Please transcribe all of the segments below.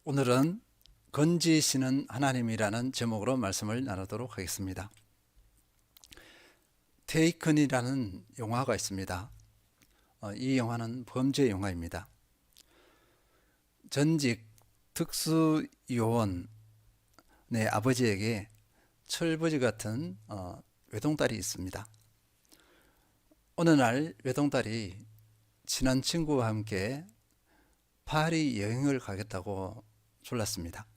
오늘은 건지시는 하나님이라는 제목으로 말씀을 나누도록 하겠습니다. 테이큰이라는 영화가 있습니다. 이 영화는 범죄 영화입니다. 전직 특수요원의 아버지에게 철부지 같은 외동딸이 있습니다. 어느 날 외동딸이 친한 친구와 함께 파리 여행을 가겠다고 졸랐습니다.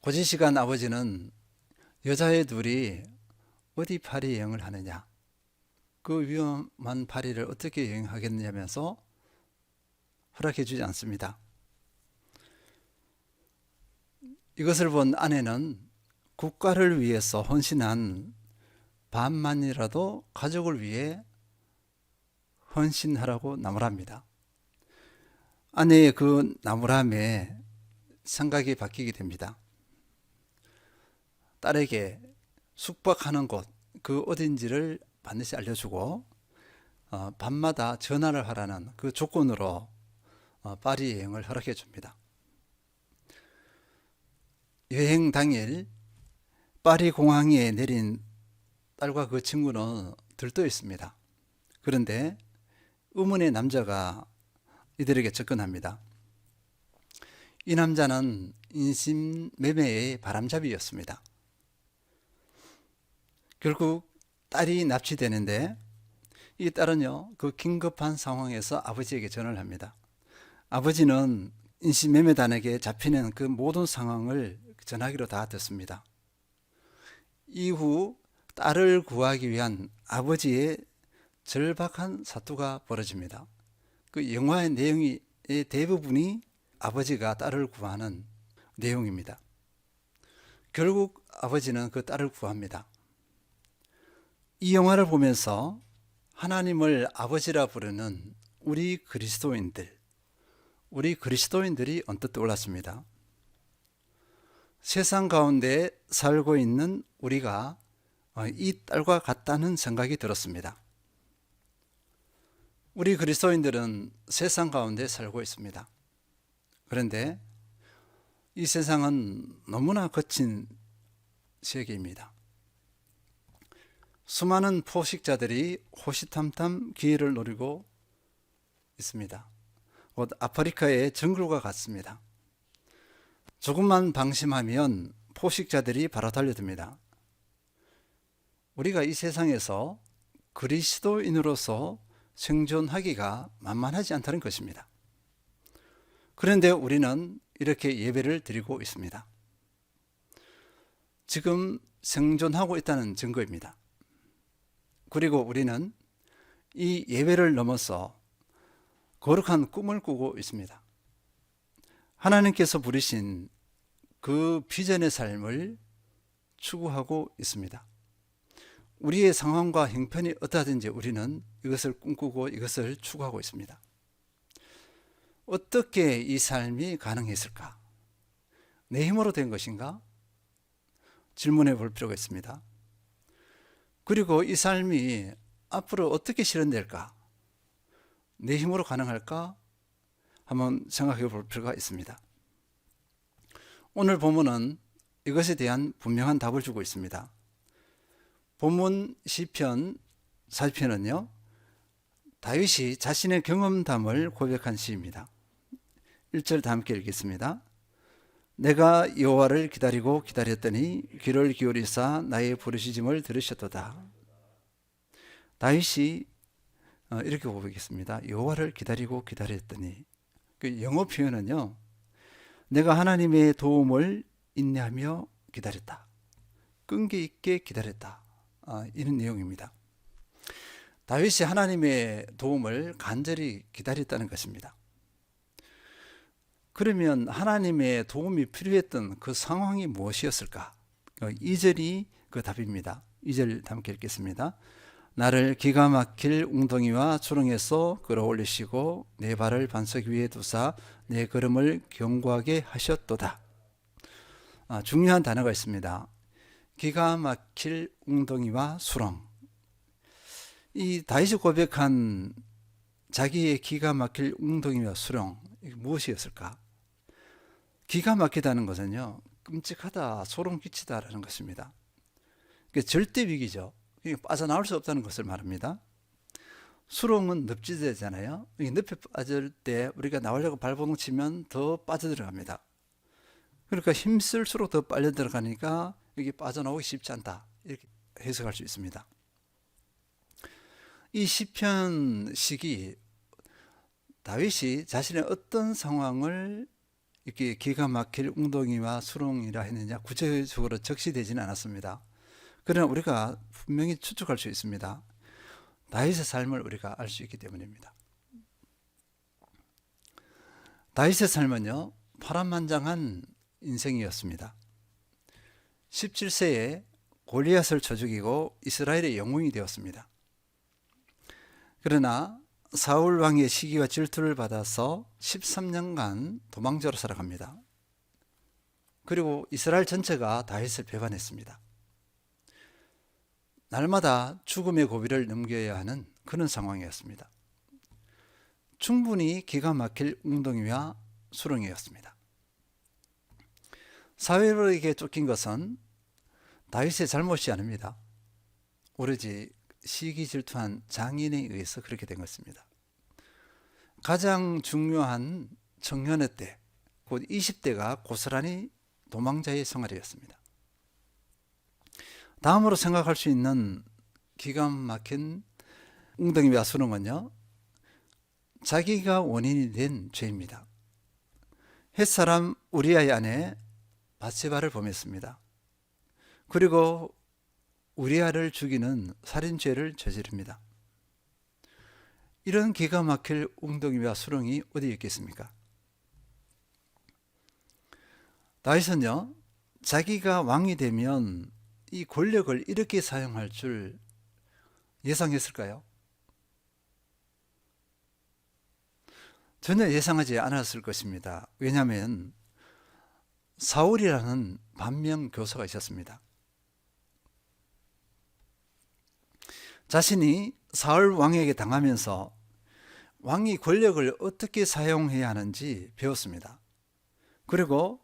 고지시간 아버지는 여자애 둘이 어디 파리 여행을 하느냐, 그 위험한 파리를 어떻게 여행하겠냐면서 허락해 주지 않습니다. 이것을 본 아내는 국가를 위해서 헌신한 반만이라도 가족을 위해 헌신하라고 나무랍니다. 아내의 그 나무람에 생각이 바뀌게 됩니다. 딸에게 숙박하는 곳, 그 어딘지를 반드시 알려주고 밤마다 전화를 하라는 그 조건으로 파리 여행을 허락해 줍니다. 여행 당일 파리 공항에 내린 딸과 그 친구는 들떠 있습니다. 그런데 의문의 남자가 이들에게 접근합니다. 이 남자는 인신매매의 바람잡이였습니다. 결국 딸이 납치되는데 이 딸은요, 그 긴급한 상황에서 아버지에게 전화를 합니다. 아버지는 인신매매단에게 잡히는 그 모든 상황을 전화기로 다 듣습니다. 이후 딸을 구하기 위한 아버지의 절박한 사투가 벌어집니다. 그 영화의 내용의 대부분이 아버지가 딸을 구하는 내용입니다. 결국 아버지는 그 딸을 구합니다. 이 영화를 보면서 하나님을 아버지라 부르는 우리 그리스도인들이 언뜻 떠올랐습니다. 세상 가운데 살고 있는 우리가 이 딸과 같다는 생각이 들었습니다. 우리 그리스도인들은 세상 가운데 살고 있습니다. 그런데 이 세상은 너무나 거친 세계입니다. 수많은 포식자들이 호시탐탐 기회를 노리고 있습니다. 곧 아프리카의 정글과 같습니다. 조금만 방심하면 포식자들이 바로 달려듭니다. 우리가 이 세상에서 그리스도인으로서 생존하기가 만만하지 않다는 것입니다. 그런데 우리는 이렇게 예배를 드리고 있습니다. 지금 생존하고 있다는 증거입니다. 그리고 우리는 이 예배를 넘어서 거룩한 꿈을 꾸고 있습니다. 하나님께서 부르신 그 비전의 삶을 추구하고 있습니다. 우리의 상황과 형편이 어떠하든지 우리는 이것을 꿈꾸고 이것을 추구하고 있습니다. 어떻게 이 삶이 가능했을까? 내 힘으로 된 것인가? 질문해 볼 필요가 있습니다. 그리고 이 삶이 앞으로 어떻게 실현될까? 내 힘으로 가능할까? 한번 생각해 볼 필요가 있습니다. 오늘 본문은 이것에 대한 분명한 답을 주고 있습니다. 본문 시편 40편은요, 다윗이 자신의 경험담을 고백한 시입니다. 1절 다 함께 읽겠습니다. 내가 여호와를 기다리고 기다렸더니 귀를 기울이사 나의 부르짖음을 들으셨도다. 다윗이 이렇게 고백했습니다. 여호와를 기다리고 기다렸더니. 그 영어 표현은요, 내가 하나님의 도움을 인내하며 기다렸다. 끈기 있게 기다렸다. 이런 내용입니다. 다윗이 하나님의 도움을 간절히 기다렸다는 것입니다. 그러면 하나님의 도움이 필요했던 그 상황이 무엇이었을까? 2절이 그 답입니다. 2절 함께 읽겠습니다. 나를 기가 막힐 웅덩이와 수렁에서 끌어올리시고 내 발을 반석 위에 두사 내 걸음을 견고하게 하셨도다. 중요한 단어가 있습니다. 기가 막힐 웅덩이와 수렁. 이 다윗이 고백한 자기의 기가 막힐 웅덩이와 수렁, 이게 무엇이었을까? 기가 막히다는 것은요, 끔찍하다, 소름 끼치다라는 것입니다. 절대 위기죠. 빠져나올 수 없다는 것을 말합니다. 수렁은 늪지대잖아요. 이 늪에 빠질 때 우리가 나오려고 발버둥 치면 더 빠져들어갑니다. 그러니까 힘쓸수록 더 빨려 들어가니까 여기 빠져나오기 쉽지 않다, 이렇게 해석할 수 있습니다. 이 시편 시기, 다윗이 자신의 어떤 상황을 이렇게 기가 막힐 웅덩이와 수렁이라 했느냐 구체적으로 적시되지는 않았습니다. 그러나 우리가 분명히 추측할 수 있습니다. 다윗의 삶을 우리가 알 수 있기 때문입니다. 다윗의 삶은요, 파란만장한 인생이었습니다. 17세에 골리앗을 쳐 죽이고 이스라엘의 영웅이 되었습니다. 그러나 사울 왕의 시기와 질투를 받아서 13년간 도망자로 살아갑니다. 그리고 이스라엘 전체가 다윗을 배반했습니다. 날마다 죽음의 고비를 넘겨야 하는 그런 상황이었습니다. 충분히 기가 막힐 웅덩이와 수렁이었습니다. 사울에게 쫓긴 것은 다윗의 잘못이 아닙니다. 오로지 시기 질투한 장인에 의해서 그렇게 된 것입니다. 가장 중요한 청년의 때, 곧 20대가 고스란히 도망자의 생활이었습니다. 다음으로 생각할 수 있는 기가 막힌 웅덩이와 수렁은요, 자기가 원인이 된 죄입니다. 햇사람 우리아의 아내 바세바를 범했습니다. 그리고 우리아를 죽이는 살인죄를 저지릅니다. 이런 기가 막힐 웅덩이와 수렁이 어디 있겠습니까? 다윗은요, 자기가 왕이 되면 이 권력을 이렇게 사용할 줄 예상했을까요? 전혀 예상하지 않았을 것입니다. 왜냐하면 사울이라는 반면 교사가 있었습니다. 자신이 사울 왕에게 당하면서 왕이 권력을 어떻게 사용해야 하는지 배웠습니다. 그리고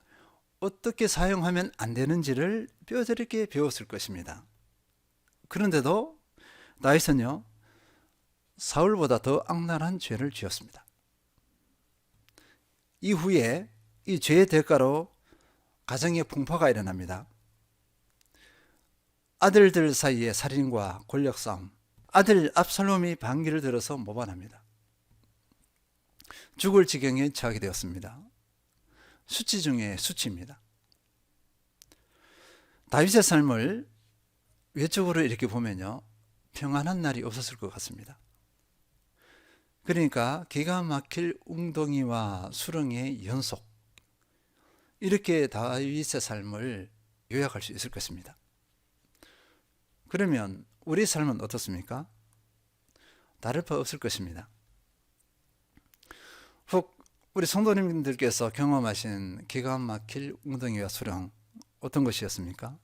어떻게 사용하면 안 되는지를 뼈저리게 배웠을 것입니다. 그런데도 다윗은요, 사울보다 더 악랄한 죄를 지었습니다. 이후에 이 죄의 대가로 가정의 풍파가 일어납니다. 아들들 사이의 살인과 권력 싸움, 아들 압살롬이 반기를 들어서 모반합니다. 죽을 지경에 처하게 되었습니다. 수치 중에 수치입니다. 다윗의 삶을 외적으로 이렇게 보면요, 평안한 날이 없었을 것 같습니다. 그러니까 기가 막힐 웅덩이와 수렁의 연속, 이렇게 다윗의 삶을 요약할 수 있을 것입니다. 그러면 우리 삶은 어떻습니까? 다를 바 없을 것입니다. 혹 우리 성도님들께서 경험하신 기가 막힐 웅덩이와 수렁, 어떤 것이었습니까?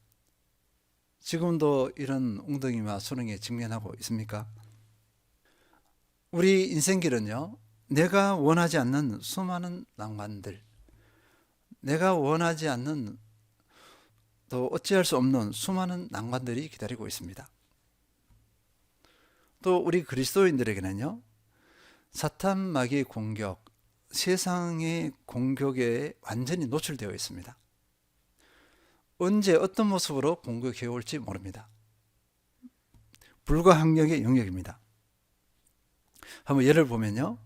지금도 이런 웅덩이와 수렁에 직면하고 있습니까? 우리 인생길은요, 내가 원하지 않는 수많은 낭만들, 내가 원하지 않는, 또 어찌할 수 없는 수많은 난관들이 기다리고 있습니다. 또 우리 그리스도인들에게는요, 사탄 마귀의 공격, 세상의 공격에 완전히 노출되어 있습니다. 언제 어떤 모습으로 공격해 올지 모릅니다. 불가항력의 영역입니다. 한번 예를 보면요,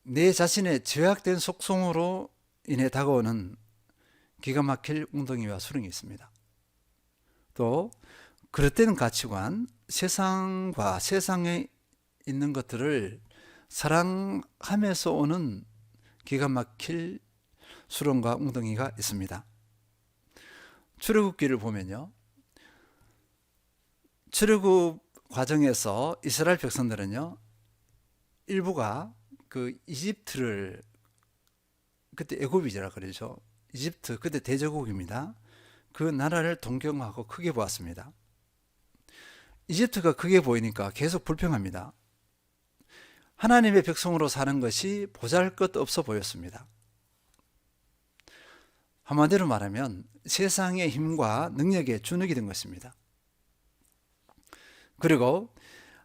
내 자신의 죄악된 속성으로 인해 다가오는 기가 막힐 웅덩이와 수렁이 있습니다. 또 그릇된 가치관, 세상과 세상에 있는 것들을 사랑하면서 오는 기가 막힐 수렁과 웅덩이가 있습니다. 출애굽기를 보면요, 출애굽 과정에서 이스라엘 백성들은요, 일부가 그 이집트를, 그때 애굽이라 그러죠. 이집트, 그때 대제국입니다. 그 나라를 동경하고 크게 보았습니다. 이집트가 크게 보이니까 계속 불평합니다. 하나님의 백성으로 사는 것이 보잘것없어 보였습니다. 한마디로 말하면 세상의 힘과 능력에 주눅이 든 것입니다. 그리고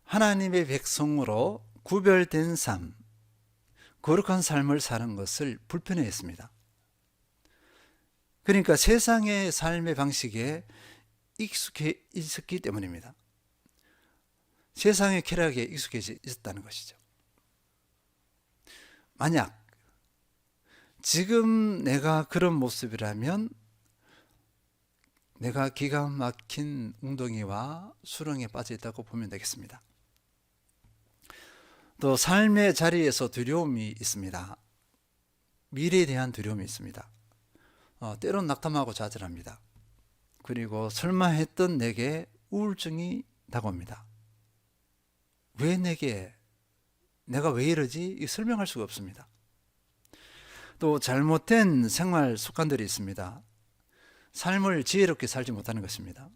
하나님의 백성으로 구별된 삶, 거룩한 삶을 사는 것을 불편해했습니다. 그러니까 세상의 삶의 방식에 익숙해 있었기 때문입니다. 세상의 쾌락에 익숙해져 있었다는 것이죠. 만약 지금 내가 그런 모습이라면 내가 기가 막힌 웅덩이와 수렁에 빠져 있다고 보면 되겠습니다. 또 삶의 자리에서 두려움이 있습니다. 미래에 대한 두려움이 있습니다. 때론 낙담하고 좌절합니다. 그리고 설마 했던 내게 우울증이 다가옵니다. 왜 내가 왜 이러지? 설명할 수가 없습니다. 또 잘못된 생활 습관들이 있습니다. 삶을 지혜롭게 살지 못하는 것입니다.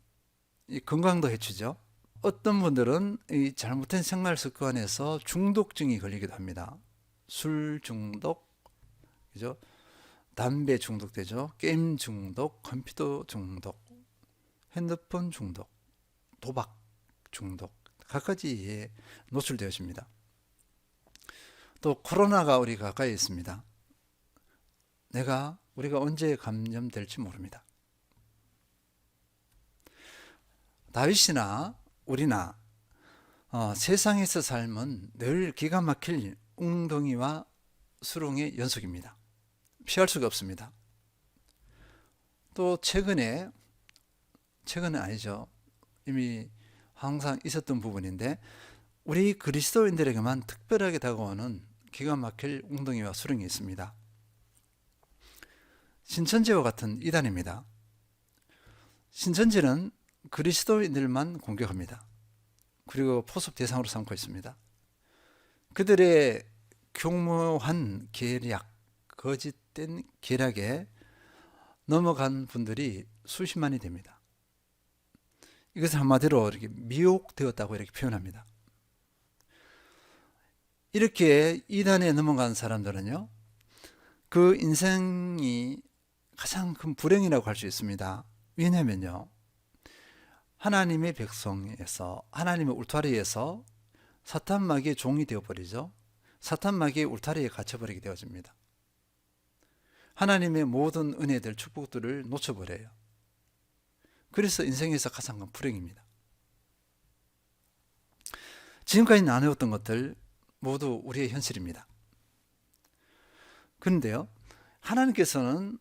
이 건강도 해치죠. 어떤 분들은 이 잘못된 생활 습관에서 중독증이 걸리기도 합니다. 술 중독, 그죠? 담배 중독되죠. 게임 중독, 컴퓨터 중독, 핸드폰 중독, 도박 중독, 각가지에 노출되어집니다. 또 코로나가 우리 가까이 있습니다. 우리가 언제 감염될지 모릅니다. 다윗이나 우리나 세상에서 삶은 늘 기가 막힐 웅덩이와 수렁의 연속입니다. 피할 수가 없습니다. 또 최근은 아니죠. 이미 항상 있었던 부분인데 우리 그리스도인들에게만 특별하게 다가오는 기가 막힐 웅덩이와 수렁이 있습니다. 신천지와 같은 이단입니다. 신천지는 그리스도인들만 공격합니다. 그리고 포섭 대상으로 삼고 있습니다. 그들의 교묘한 계략, 거짓된 계략에 넘어간 분들이 수십만이 됩니다. 이것을 한마디로 이렇게 미혹되었다고 이렇게 표현합니다. 이렇게 이단에 넘어간 사람들은요, 그 인생이 가장 큰 불행이라고 할 수 있습니다. 왜냐하면요, 하나님의 백성에서, 하나님의 울타리에서 사탄 마귀의 종이 되어버리죠. 사탄 마귀의 울타리에 갇혀버리게 되어집니다. 하나님의 모든 은혜들, 축복들을 놓쳐버려요. 그래서 인생에서 가장 큰 불행입니다. 지금까지 나누었던 것들 모두 우리의 현실입니다. 그런데요, 하나님께서는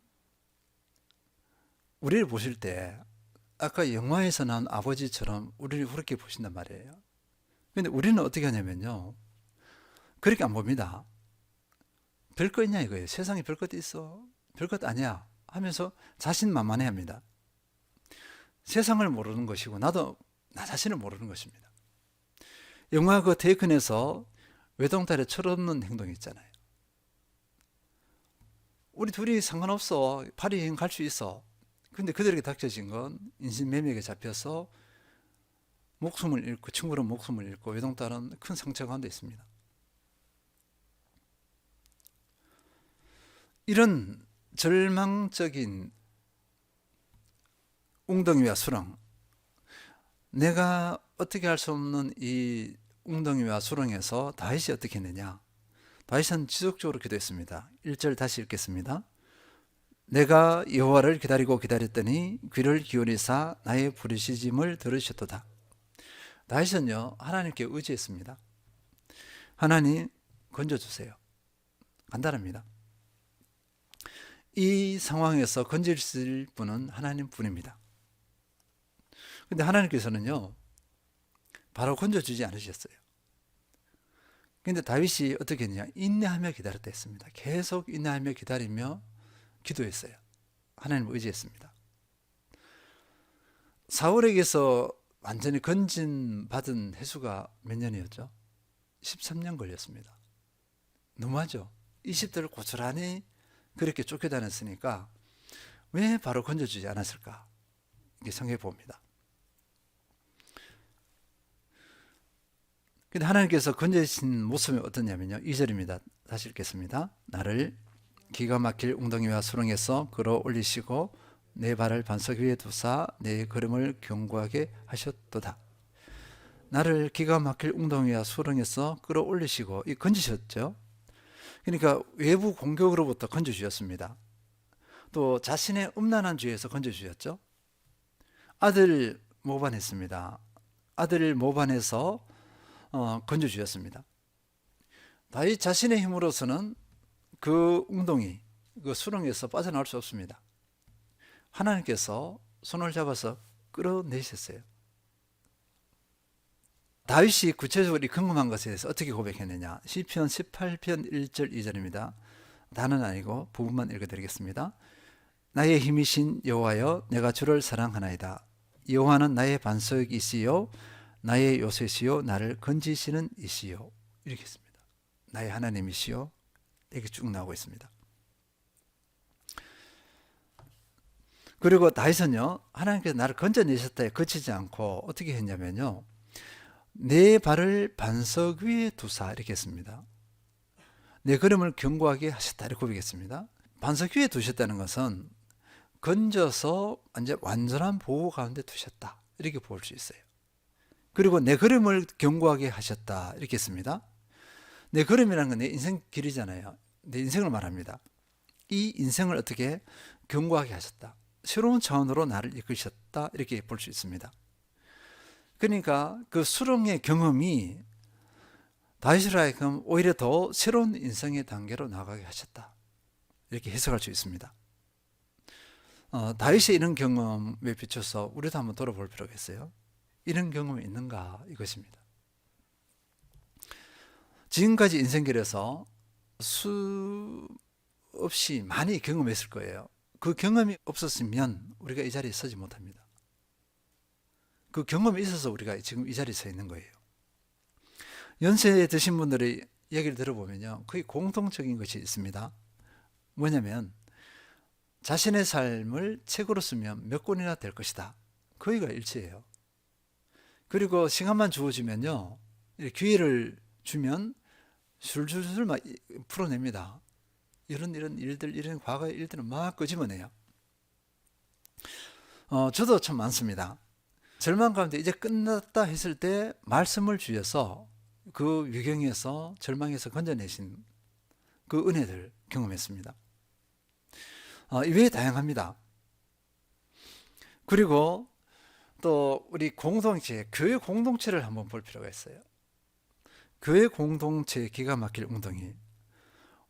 우리를 보실 때 아까 영화에서 나온 아버지처럼 우리를 그렇게 보신단 말이에요. 그런데 우리는 어떻게 하냐면요, 그렇게 안 봅니다. 별거 있냐 이거예요. 세상에 별것도 있어, 별것 아니야 하면서 자신만만해 합니다. 세상을 모르는 것이고 나도 나 자신을 모르는 것입니다. 영화 그 테이큰에서 외동딸의 철없는 행동이 있잖아요. 우리 둘이 상관없어, 파리 여행 갈 수 있어. 근데 그들에게 닥쳐진 건 인신매매에 잡혀서 목숨을 잃고, 친구는 목숨을 잃고, 외동딸은 큰 상처 가운데 있습니다. 이런 절망적인 웅덩이와 수렁, 내가 어떻게 할 수 없는 이 웅덩이와 수렁에서 다윗이 어떻게 했느냐? 다윗은 지속적으로 기도했습니다. 1절 다시 읽겠습니다. 내가 여호와를 기다리고 기다렸더니 귀를 기울이사 나의 부르짖음을 들으셨도다. 다윗은요, 하나님께 의지했습니다. 하나님 건져주세요. 간단합니다. 이 상황에서 건질 분은 하나님 뿐입니다. 근데 하나님께서는요, 바로 건져주지 않으셨어요. 근데 다윗이 어떻게 했냐? 인내하며 기다렸다 했습니다. 계속 인내하며 기다리며 기도했어요. 하나님을 의지했습니다. 사울에게서 완전히 건진받은 횟수가 몇 년이었죠? 13년 걸렸습니다. 너무하죠? 20대를 고스란히 그렇게 쫓겨다녔으니까 왜 바로 건져주지 않았을까? 이렇게 생각해 봅니다. 근데 하나님께서 건져주신 모습이 어떠냐면요, 2절입니다. 다시 읽겠습니다. 나를 기가 막힐 웅덩이와 수렁에서 끌어올리시고 내 발을 반석 위에 두사 내 걸음을 견고하게 하셨도다. 나를 기가 막힐 웅덩이와 수렁에서 끌어올리시고 이 건지셨죠. 그러니까 외부 공격으로부터 건져주셨습니다. 또 자신의 음란한 죄에서 건져주셨죠. 아들 모반했습니다. 아들 모반해서 건져주셨습니다. 다윗 자신의 힘으로서는 그 웅덩이, 그 수렁에서 빠져나올 수 없습니다. 하나님께서 손을 잡아서 끌어내셨어요. 다윗이 구체적으로 이 궁금한 것에 대해서 어떻게 고백했느냐. 시편 18편 1절 2절입니다. 다는 아니고 부분만 읽어드리겠습니다. 나의 힘이신 여호와여, 내가 주를 사랑하나이다. 여호와는 나의 반석이시요 나의 요새시요 나를 건지시는 이시요. 이렇게 했습니다. 나의 하나님이시요. 이렇게 쭉 나오고 있습니다. 그리고 다윗은요, 하나님께서 나를 건져내셨다에 그치지 않고 어떻게 했냐면요, 내 발을 반석 위에 두사 이렇게 했습니다. 내 걸음을 견고하게 하셨다 이렇게 고백했습니다. 반석 위에 두셨다는 것은 건져서 이제 완전한 보호 가운데 두셨다 이렇게 볼 수 있어요. 그리고 내 걸음을 견고하게 하셨다 이렇게 했습니다. 내 걸음이라는 건 내 인생 길이잖아요. 내 인생을 말합니다. 이 인생을 어떻게 견고하게 하셨다, 새로운 차원으로 나를 이끄셨다 이렇게 볼 수 있습니다. 그러니까 그 수렁의 경험이 다윗을 하여금 오히려 더 새로운 인생의 단계로 나가게 하셨다 이렇게 해석할 수 있습니다. 다윗의 이런 경험에 비춰서 우리도 한번 돌아볼 필요가 있어요. 이런 경험이 있는가 이것입니다. 지금까지 인생길에서 수없이 많이 경험했을 거예요. 그 경험이 없었으면 우리가 이 자리에 서지 못합니다. 그 경험이 있어서 우리가 지금 이 자리에 서 있는 거예요. 연세 드신 분들의 얘기를 들어보면요, 거의 공통적인 것이 있습니다. 뭐냐면 자신의 삶을 책으로 쓰면 몇 권이나 될 것이다. 거의가 일치해요. 그리고 시간만 주어지면요, 기회를 주면 술술술 막 풀어냅니다. 이런 일들, 이런 과거의 일들은 막 끄집어내요. 저도 참 많습니다. 절망 가운데 이제 끝났다 했을 때 말씀을 주셔서 그 위경에서 절망에서 건져내신 그 은혜들 경험했습니다. 이외에 다양합니다. 그리고 또 우리 공동체, 교회 공동체를 한번 볼 필요가 있어요. 교회 공동체의 기가 막힐 웅덩이.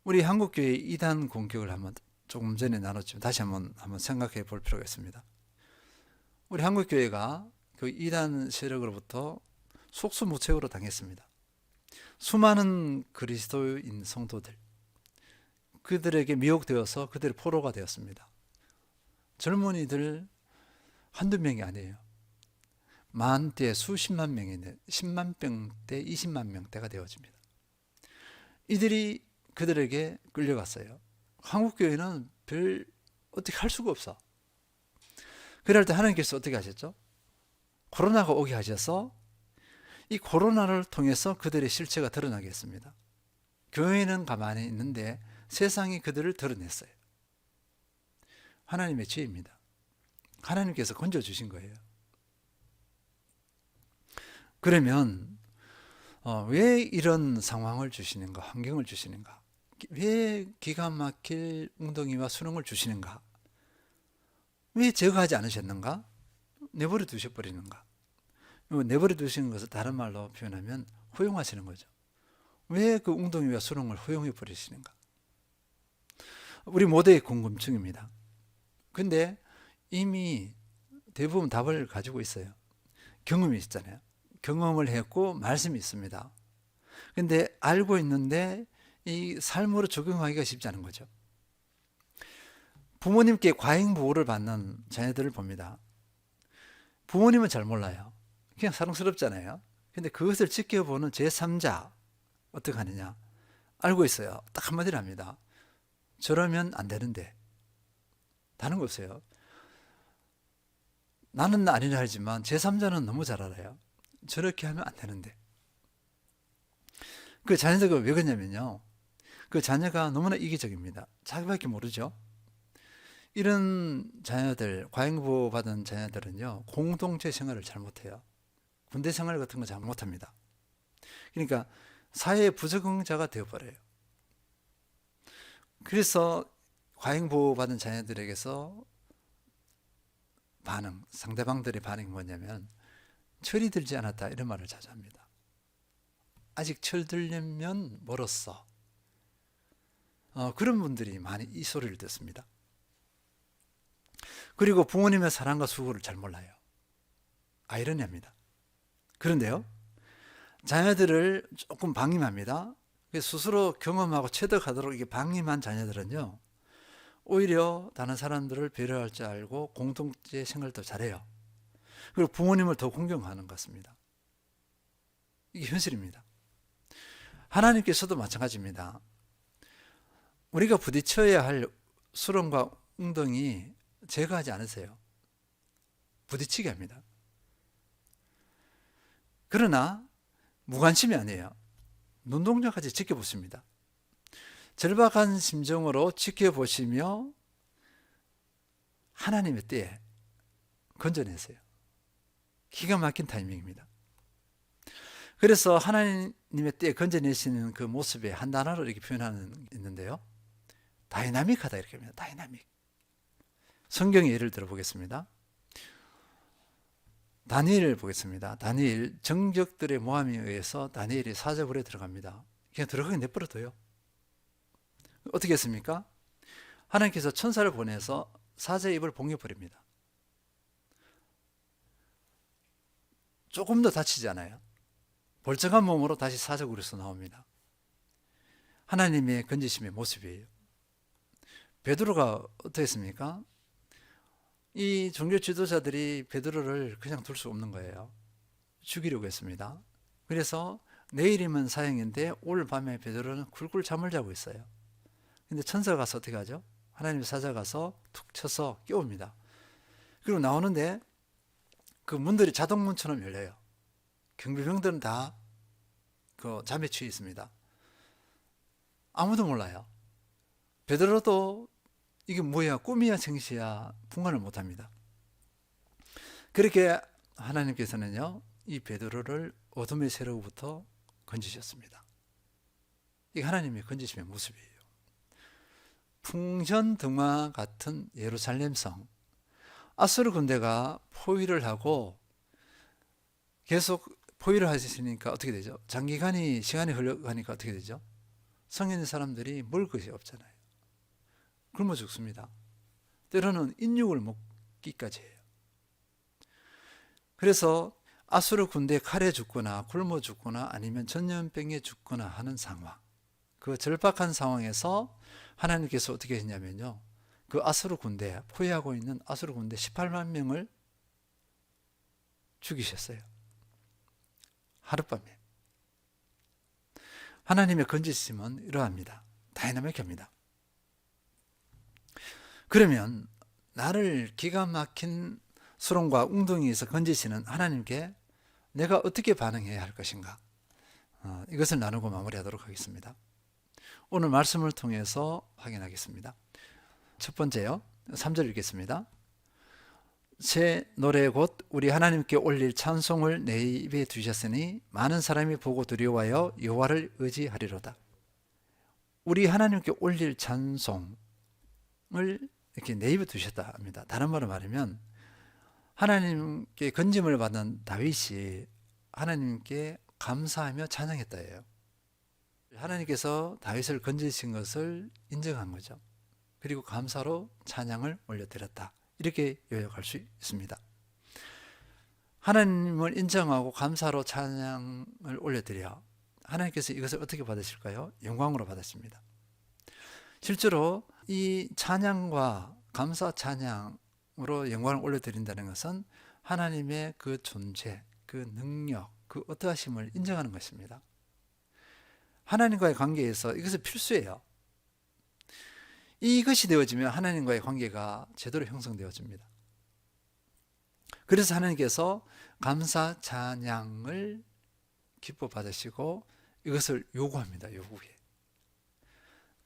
우리 한국교회 이단 공격을 한번 조금 전에 나눴지만 다시 한번 생각해 볼 필요가 있습니다. 우리 한국교회가 그 이단 세력으로부터 속수무책으로 당했습니다. 수많은 그리스도인 성도들, 그들에게 미혹되어서 그들의 포로가 되었습니다. 젊은이들 한두 명이 아니에요. 만대 수십만 명인데 10만 명대 20만 명대가 되어집니다. 이들이 그들에게 끌려갔어요. 한국교회는 별 어떻게 할 수가 없어. 그럴 때 하나님께서 어떻게 하셨죠? 코로나가 오게 하셔서 이 코로나를 통해서 그들의 실체가 드러나게 했습니다. 교회는 가만히 있는데 세상이 그들을 드러냈어요. 하나님의 지혜입니다. 하나님께서 건져주신 거예요. 그러면 왜 이런 상황을 주시는가, 환경을 주시는가, 왜 기가 막힐 웅덩이와 수렁을 주시는가, 왜 제거하지 않으셨는가, 내버려 두셔버리는가. 내버려 두시는 것을 다른 말로 표현하면 허용하시는 거죠. 왜 그 웅덩이와 수렁을 허용해 버리시는가. 우리 모두의 궁금증입니다. 근데 이미 대부분 답을 가지고 있어요. 경험이 있잖아요. 경험을 했고 말씀이 있습니다. 근데 알고 있는데 이 삶으로 적용하기가 쉽지 않은 거죠. 부모님께 과잉보호를 받는 자녀들을 봅니다. 부모님은 잘 몰라요. 그냥 사랑스럽잖아요. 근데 그것을 지켜보는 제3자 어떻게 하느냐, 알고 있어요. 딱 한마디로 합니다. 저러면 안 되는데. 다른 거 없어요. 나는 아니라 하지만 제3자는 너무 잘 알아요. 저렇게 하면 안 되는데. 그 자녀들은 왜 그러냐면요, 그 자녀가 너무나 이기적입니다. 자기밖에 모르죠. 이런 자녀들, 과잉보호 받은 자녀들은요, 공동체 생활을 잘 못해요. 군대 생활 같은 거 잘 못합니다. 그러니까 사회의 부적응자가 되어버려요. 그래서 과잉보호 받은 자녀들에게서 상대방들의 반응이 뭐냐면 철이 들지 않았다, 이런 말을 자주 합니다. 아직 철들려면 멀었어. 그런 분들이 많이 이 소리를 듣습니다. 그리고 부모님의 사랑과 수고를 잘 몰라요. 아이러니합니다. 그런데요, 자녀들을 조금 방임합니다. 스스로 경험하고 체득하도록 이게 방임한 자녀들은요, 오히려 다른 사람들을 배려할 줄 알고 공동체 생활도 잘해요. 그리고 부모님을 더 공경하는 것 같습니다. 이게 현실입니다. 하나님께서도 마찬가지입니다. 우리가 부딪혀야 할 수렁과 웅덩이 제거하지 않으세요. 부딪히게 합니다. 그러나 무관심이 아니에요. 눈동자까지 지켜보십니다. 절박한 심정으로 지켜보시며 하나님의 때에 건져내세요. 기가 막힌 타이밍입니다. 그래서 하나님의 때에 건져내시는 그 모습에 한 단어로 이렇게 표현하는 게 있는데요, 다이나믹하다, 이렇게 합니다. 다이나믹. 성경의 예를 들어보겠습니다. 다니엘을 보겠습니다. 다니엘, 정적들의 모함에 의해서 다니엘이 사자굴에 들어갑니다. 그냥 들어가게 내버려둬요. 어떻게 했습니까? 하나님께서 천사를 보내서 사자의 입을 봉해버립니다. 조금 더 다치지 않아요. 멀쩡한 몸으로 다시 사자굴에서 나옵니다. 하나님의 건지심의 모습이에요. 베드로가 어떻게 했습니까? 이 종교 지도자들이 베드로를 그냥 둘 수 없는 거예요. 죽이려고 했습니다. 그래서 내일이면 사형인데 오늘 밤에 베드로는 굴굴 잠을 자고 있어요. 근데 천사가 가서 어떻게 하죠? 하나님의 사자가 가서 툭 쳐서 깨웁니다. 그리고 나오는데 그 문들이 자동문처럼 열려요. 경비병들은 다 그 잠에 취해 있습니다. 아무도 몰라요. 베드로도 이게 뭐야, 꿈이야 생시야 분간을 못합니다. 그렇게 하나님께서는요, 이 베드로를 어둠의 세력부터 건지셨습니다. 이게 하나님의 건지심의 모습이에요. 풍전등화 같은 예루살렘 성, 아수르 군대가 포위를 하고 계속 포위를 하시니까 어떻게 되죠? 장기간이 시간이 흘러가니까 어떻게 되죠? 성에 있는 사람들이 먹을 것이 없잖아요. 굶어 죽습니다. 때로는 인육을 먹기까지 해요. 그래서 아수르 군대 칼에 죽거나 굶어 죽거나 아니면 전염병에 죽거나 하는 상황, 그 절박한 상황에서 하나님께서 어떻게 했냐면요, 그 아수르 군대, 포위하고 있는 아수르 군대 18만 명을 죽이셨어요. 하룻밤에. 하나님의 건지심은 이러합니다. 다이나믹합니다. 그러면 나를 기가 막힌 수렁과 웅덩이에서 건지시는 하나님께 내가 어떻게 반응해야 할 것인가? 이것을 나누고 마무리하도록 하겠습니다. 오늘 말씀을 통해서 확인하겠습니다. 첫 번째요, 3절 읽겠습니다. 새 노래 곧 우리 하나님께 올릴 찬송을 내 입에 두셨으니 많은 사람이 보고 두려워하여 여호와를 의지하리로다. 우리 하나님께 올릴 찬송을 이렇게 내 입에 두셨다 합니다. 다른 말로 말하면 하나님께 건짐을 받은 다윗이 하나님께 감사하며 찬양했다예요. 하나님께서 다윗을 건지신 것을 인정한 거죠. 그리고 감사로 찬양을 올려드렸다, 이렇게 요약할 수 있습니다. 하나님을 인정하고 감사로 찬양을 올려드려 하나님께서 이것을 어떻게 받으실까요? 영광으로 받으십니다. 실제로 이 찬양과 감사 찬양으로 영광을 올려드린다는 것은 하나님의 그 존재, 그 능력, 그 어떠하심을 인정하는 것입니다. 하나님과의 관계에서 이것은 필수예요. 이것이 되어지면 하나님과의 관계가 제대로 형성되어집니다. 그래서 하나님께서 감사 찬양을 기뻐 받으시고 이것을 요구합니다. 요구해.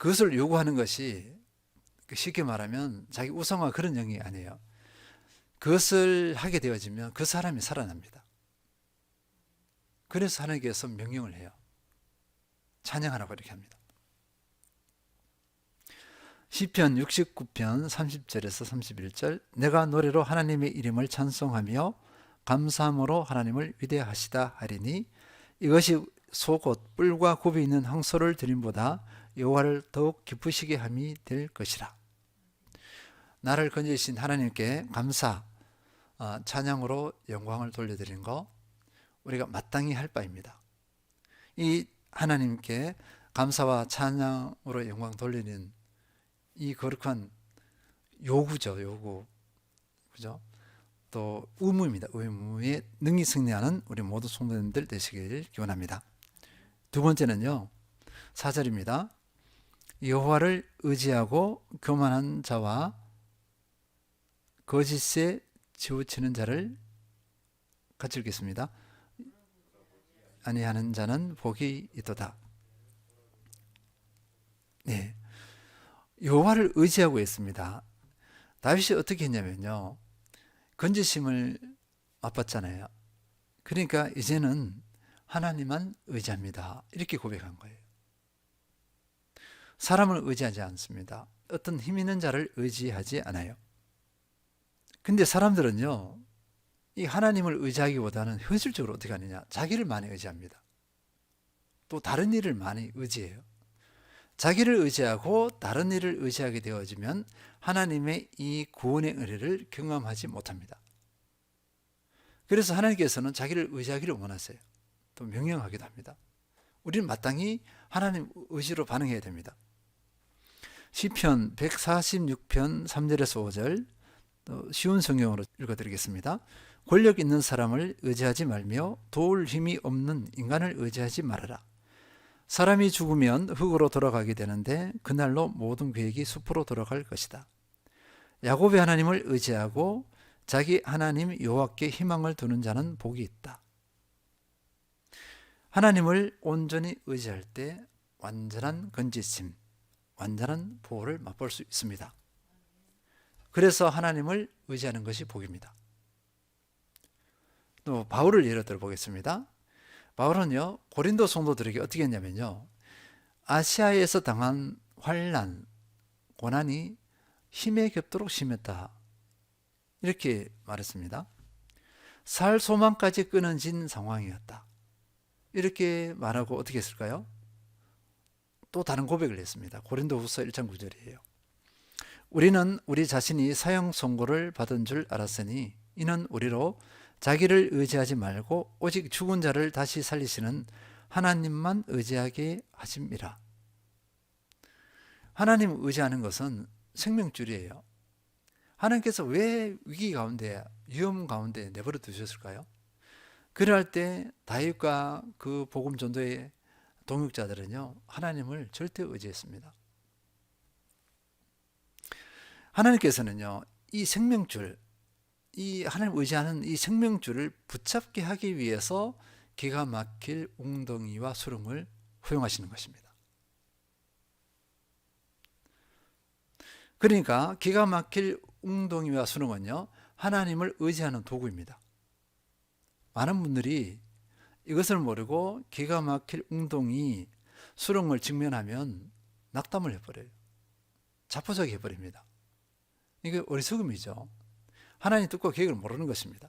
그것을 요구하는 것이 쉽게 말하면 자기 우상화 그런 영이 아니에요. 그것을 하게 되어지면 그 사람이 살아납니다. 그래서 하나님께서 명령을 해요. 찬양하라고 이렇게 합니다. 시편 69편 30절에서 31절 내가 노래로 하나님의 이름을 찬송하며 감사함으로 하나님을 위대하시다 하리니 이것이 속옷 뿔과 굽이 있는 항소를 드림보다 여호와를 더욱 기쁘시게 함이 될 것이라. 나를 건지신 하나님께 감사, 찬양으로 영광을 돌려드린 거 우리가 마땅히 할 바입니다. 이 하나님께 감사와 찬양으로 영광 돌리는 이 거룩한 요구죠, 요구. 그죠? 또 의무입니다. 의무에 능히 승리하는 우리 모든 성도님들 되시길 기원합니다. 두 번째는요, 4절입니다. 여호와를 의지하고 교만한 자와 거짓에 치우치는 자를 같이 읽겠습니다. 아니하는 자는 복이 있도다. 네, 여호와를 의지하고 있습니다. 다윗이 어떻게 했냐면요, 건지심을 맛봤잖아요. 그러니까 이제는 하나님만 의지합니다. 이렇게 고백한 거예요. 사람을 의지하지 않습니다. 어떤 힘 있는 자를 의지하지 않아요. 근데 사람들은요, 이 하나님을 의지하기보다는 현실적으로 어떻게 하느냐, 자기를 많이 의지합니다. 또 다른 일을 많이 의지해요. 자기를 의지하고 다른 일을 의지하게 되어지면 하나님의 이 구원의 은혜를 경험하지 못합니다. 그래서 하나님께서는 자기를 의지하기를 원하세요. 또 명령하기도 합니다. 우리는 마땅히 하나님 의지로 반응해야 됩니다. 시편 146편 3절에서 5절, 또 쉬운 성경으로 읽어드리겠습니다. 권력 있는 사람을 의지하지 말며 도울 힘이 없는 인간을 의지하지 말아라. 사람이 죽으면 흙으로 돌아가게 되는데 그날로 모든 계획이 숲으로 돌아갈 것이다. 야곱의 하나님을 의지하고 자기 하나님 여호와께 희망을 두는 자는 복이 있다. 하나님을 온전히 의지할 때 완전한 건지심, 완전한 보호를 맛볼 수 있습니다. 그래서 하나님을 의지하는 것이 복입니다. 또 바울을 예로 들어보겠습니다. 바울은요, 고린도 성도들에게 어떻게 했냐면요, 아시아에서 당한 환난, 고난이 힘에 겹도록 심했다, 이렇게 말했습니다. 살 소망까지 끊어진 상황이었다, 이렇게 말하고 어떻게 했을까요? 또 다른 고백을 했습니다. 고린도후서 1장 9절이에요. 우리는 우리 자신이 사형 선고를 받은 줄 알았으니 이는 우리로 자기를 의지하지 말고 오직 죽은 자를 다시 살리시는 하나님만 의지하게 하심이라. 하나님 의지하는 것은 생명줄이에요. 하나님께서 왜 위기 가운데, 위험 가운데 내버려 두셨을까요? 그럴 때 다윗과 그 복음 전도의 동역자들은요, 하나님을 절대 의지했습니다. 하나님께서는요, 이 생명줄, 이 하나님 의지하는 이 생명줄을 붙잡게 하기 위해서 기가 막힐 웅덩이와 수렁을 허용하시는 것입니다. 그러니까 기가 막힐 웅덩이와 수렁은요, 하나님을 의지하는 도구입니다. 많은 분들이 이것을 모르고 기가 막힐 웅덩이, 수렁을 직면하면 낙담을 해버려요. 자포자기 해버립니다. 이게 어리석음이죠. 하나님 뜻과 계획을 모르는 것입니다.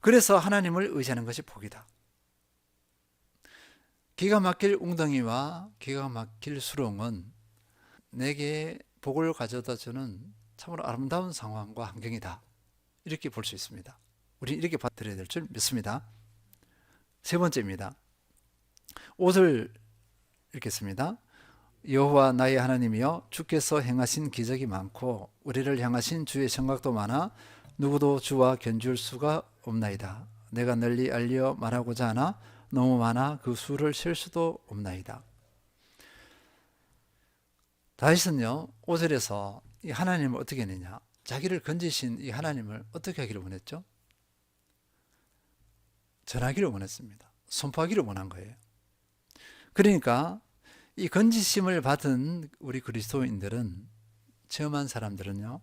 그래서 하나님을 의지하는 것이 복이다. 기가 막힐 웅덩이와 기가 막힐 수렁은 내게 복을 가져다 주는 참으로 아름다운 상황과 환경이다, 이렇게 볼 수 있습니다. 우리는 이렇게 받아들여야 될 줄 믿습니다. 세 번째입니다. 5절 읽겠습니다. 여호와 나의 하나님이여, 주께서 행하신 기적이 많고 우리를 향하신 주의 생각도 많아 누구도 주와 견줄 수가 없나이다. 내가 널리 알려 말하고자 하나 너무 많아 그 수를 셀 수도 없나이다. 다윗은요, 5절에서 이 하나님을 어떻게 했느냐, 자기를 건지신 이 하나님을 어떻게 하기를 원했죠? 전하기를 원했습니다. 선포하기를 원한 거예요. 그러니까 이 건지심을 받은 우리 그리스도인들은, 체험한 사람들은요,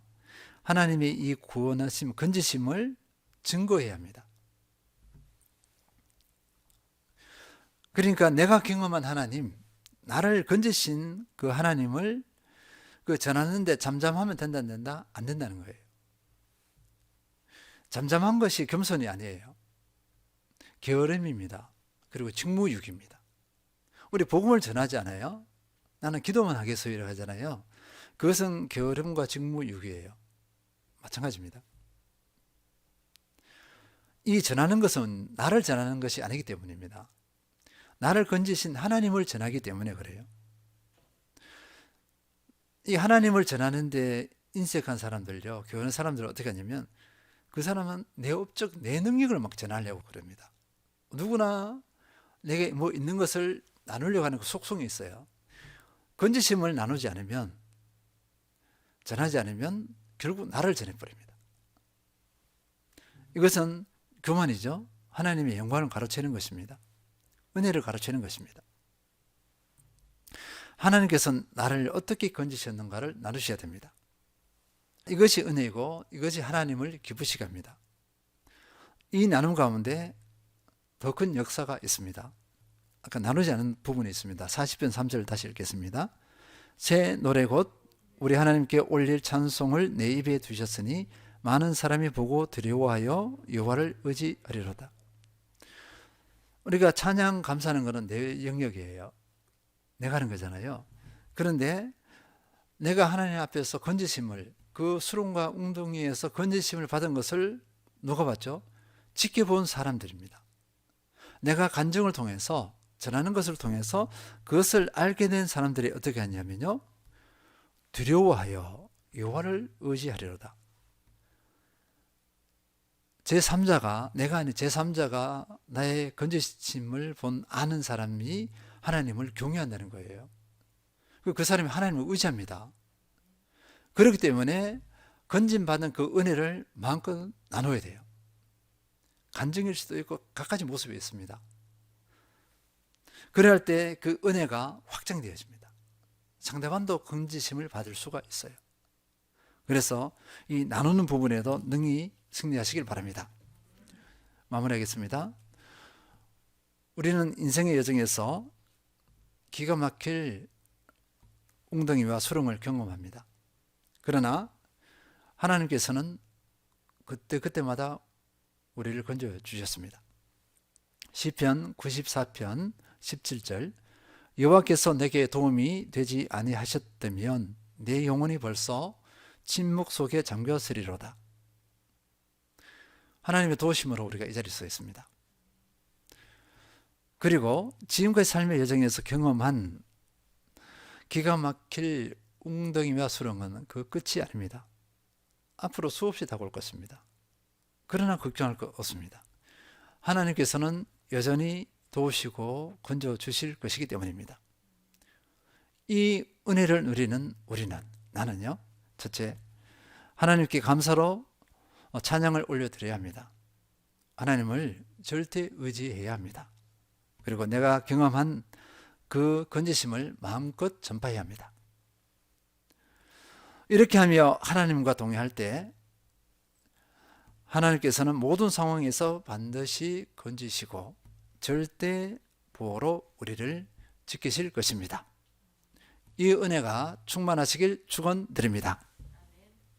하나님의 이 구원하심, 건지심을 증거해야 합니다. 그러니까 내가 경험한 하나님, 나를 건지신 그 하나님을 전하는데 잠잠하면 된다, 안 된다? 안 된다는 거예요. 잠잠한 것이 겸손이 아니에요. 게으름입니다. 그리고 직무유기입니다. 우리 복음을 전하지 않아요? 나는 기도만 하겠소이라고 하잖아요. 그것은 게으름과 직무유기예요. 마찬가지입니다. 이 전하는 것은 나를 전하는 것이 아니기 때문입니다. 나를 건지신 하나님을 전하기 때문에 그래요. 이 하나님을 전하는데 인색한 사람들요, 교훈한 사람들은 어떻게 하냐면, 그 사람은 내 업적, 내 능력을 막 전하려고 그럽니다. 누구나 내게 뭐 있는 것을 나누려고 하는 그 속성이 있어요. 건지심을 나누지 않으면, 전하지 않으면 결국 나를 전해버립니다. 이것은 교만이죠. 하나님의 영광을 가로채는 것입니다. 은혜를 가로채는 것입니다. 하나님께서는 나를 어떻게 건지셨는가를 나누셔야 됩니다. 이것이 은혜이고 이것이 하나님을 기쁘시게 합니다. 이 나눔 가운데 더 큰 역사가 있습니다. 아까 나누지 않은 부분이 있습니다. 40편 3절을 다시 읽겠습니다. 새 노래 곧 우리 하나님께 올릴 찬송을 내 입에 두셨으니 많은 사람이 보고 두려워하여 여호와를 의지하리로다. 우리가 찬양 감사하는 것은 내 영역이에요. 내가 하는 거잖아요. 그런데 내가 하나님 앞에서 건지심을, 그 수렁과 웅덩이에서 건지심을 받은 것을 누가 봤죠? 지켜본 사람들입니다. 내가 간증을 통해서, 전하는 것을 통해서 그것을 알게 된 사람들이 어떻게 하냐면요, 두려워하여 여호와를 의지하리로다. 제3자가, 내가 아닌 제3자가 나의 건지심을 본 아는 사람이 하나님을 경외한다는 거예요. 그 사람이 하나님을 의지합니다. 그렇기 때문에 건진받은 그 은혜를 마음껏 나눠야 돼요. 간증일 수도 있고 각가지 모습이 있습니다. 그래야 할 때 그 은혜가 확장되어집니다. 상대방도 건지심을 받을 수가 있어요. 그래서 이 나누는 부분에도 능히 승리하시길 바랍니다. 마무리하겠습니다. 우리는 인생의 여정에서 기가 막힐 웅덩이와 수렁을 경험합니다. 그러나 하나님께서는 그때마다 우리를 건져 주셨습니다. 시편 94편 17절, 여호와께서 내게 도움이 되지 아니하셨다면 내 영혼이 벌써 침묵 속에 잠겼으리로다. 하나님의 도우심으로 우리가 이 자리에 서 있습니다. 그리고 지금까지 삶의 여정에서 경험한 기가 막힐 웅덩이와 수렁은 그 끝이 아닙니다. 앞으로 수없이 다가올 것입니다. 그러나 걱정할 것 없습니다. 하나님께서는 여전히 도우시고 건져 주실 것이기 때문입니다. 이 은혜를 누리는 우리는, 나는요, 첫째, 하나님께 감사로 찬양을 올려드려야 합니다. 하나님을 절대 의지해야 합니다. 그리고 내가 경험한 그 건지심을 마음껏 전파해야 합니다. 이렇게 하며 하나님과 동행할 때 하나님께서는 모든 상황에서 반드시 건지시고 절대 보호로 우리를 지키실 것입니다. 이 은혜가 충만하시길 축원드립니다.